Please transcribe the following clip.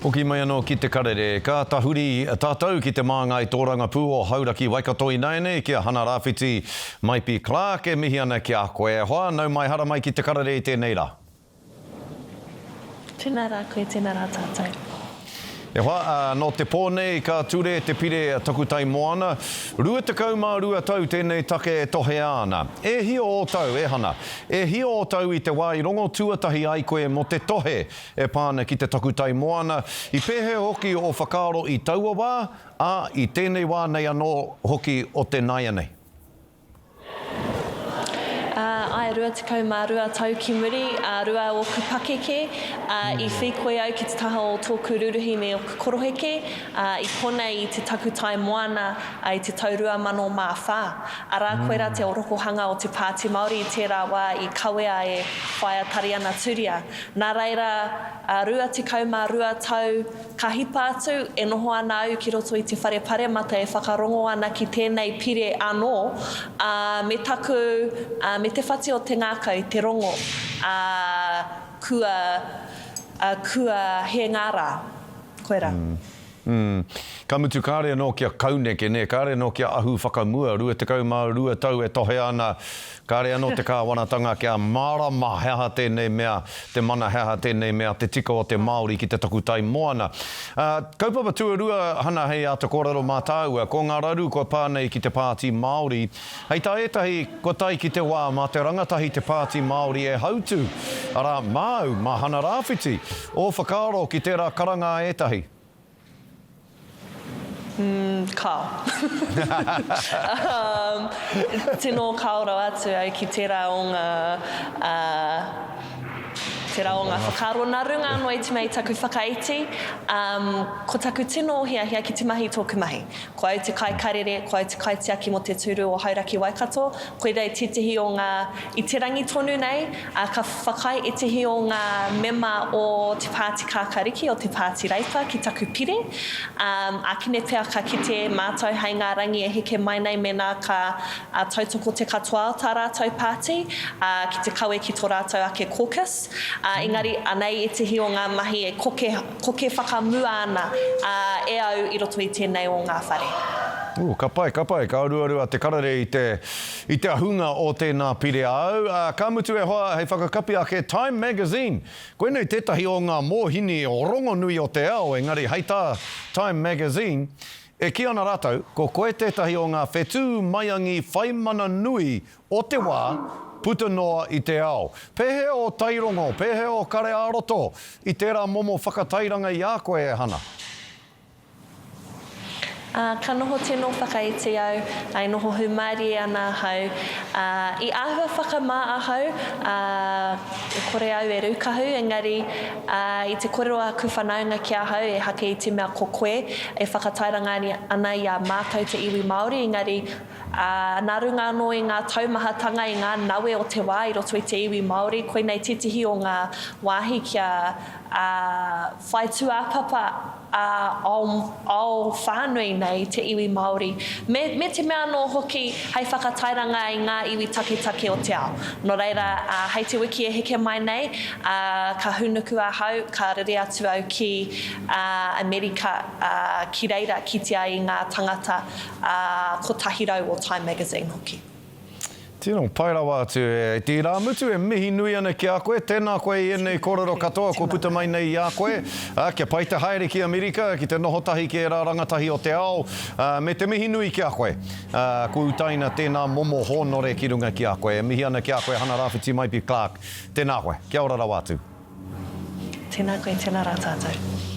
Hoki mai anō ki te karere, ka tahuri tātou ki te māngai tōranga pū o Hauraki Waikato i Naine, kia hana rāwhiti Maipi Clark e mihi ana ki a koe. Hoa, nau mai hara mai ki te karere i tēnei rā. Tēnā rā koe, tēnā rā tātou. E hoa, no te pōnei ka ture te pire takutai moana, rua te kaumā rua tau tēnei take e tohe ana. E hio o tau, e hana. E hio o tau i te wai rongo tuatahi ai koe mo te tohe e pāna ki te takutai moana. I pehe hoki o whakaaro i taua wā, a i tēnei wā nei anō hoki o te naia nei. Ai rua te kaumā rua tau ki muri, rua o ku pakeke, i whikoe au ki te taha o tōku ruruhi me o ku koroheke, i kona i te takutai moana i te taurua mano mā whā. Arā koe rā te orokohanga o te Pāti Māori i tērā wā i kawea e whaia tariana turia. Nā reira, rua te kaumā rua tau ka hipa atu, e noho ana au ki roto i te whare paremata e whakarongo ana ki tēnei pire anō, me taku, me te whati o te ngākau, te rongo, kua he ngāra, koe rā. Ka mutu kāre anō kia kauneke, ne? Kāre anō kia ahu whakamua, rua te kaumā rua tau e tohe ana, kāre anō te kāwanatanga kia marama heha tēnei mea, te mana heha tēnei mea, te tika o te Māori ki te takutai moana. Kaupapa tuarua hana hei a te kōrero mātāua, ko ngā raru ko pānei ki te Pāti Māori. Hei tā etahi, ko tai ki te wā, mā te rangatahi te Pāti Māori e hautu. Arā, māu, mā hana rāwhiti, o whakaaro ki tērā karanga etahi. Kao. Tino kaoro atu au ki tērā o ngā whakaro. Nā runga anō i te mei taku whakaiti, ko taku tino hia ki te mahi tōku mahi. Ko au te kai karere, ko au te kai tiaki mo te turu o Hauraki Waikato, koe rei titehi o ngā i te rangi tonu nei, ka whakai e tehi o ngā mema o te Pāti Kākariki, o te Pāti Reipa ki taku pire. A kine pēr ka kite mātou hei ngā rangi e heke mai nei me nā ka tautoko te katoa o tā rātou Pāti, ki te kawe ki tō rātou ake caucus. Engari, anei e tehi o ngā mahi e koke whakamua ana e au i roto i tēnei o ngā whare. Ka pai, ka aruarua te karare i te ahunga o tēnā pire au. Ka mutu e hoa, hei whakakapi ake Time Magazine. Koe nei tētahi o ngā mōhini o rongo nui o te ao, engari, hei tā Time Magazine. E ki ana rātou, ko koe tētahi o ngā whetū maiangi whaimana nui o te wā, puta noa i te ao. Pehe o tairongo, pehe o kare aroto, i tērā momo whakatairanga i a koe e hana. Ka noho tēnō whakaiti au, ai noho humari ana hau. I āhua whakamā ahau, e kore au e rūkahu, engari i te korero a kuwhanaunga ki ahau, e hake i te mea ko koe, e whakatairanga ana i a mātou te iwi Māori, engari nā runga anō i ngā taumahatanga i ngā nawe o te wā i roto i te iwi Māori, koe nei titihi o ngā wāhi kia whai tuapapa ao whānui nei te iwi Māori. Me te mea anō hoki hei whakatairanga i ngā iwi take o te ao. No reira, hei te wiki e heke mai nei, ka hunuku a hau, ka rere atu au ki Amerika ki reira kitia i ngā tangata ko tahirau o Time Magazine hoki. Tino, pai rawa atu e te rā mutu e mihi nui ana ki a koe, tēnā koe i enei kōrero katoa, ko puta mai nei i a koe, kia pai te haere ki Amerika, ki te nohotahi ki e rā rangatahi o te ao, me te mihi nui ki a koe. Ko utaina tēnā momo honore ki runga ki a koe, mihi ana ki a koe, hana rāwhiti Maipi Clark, tēnā koe, kia ora rawa atu. Tēnā koe, tēnā rā tātou.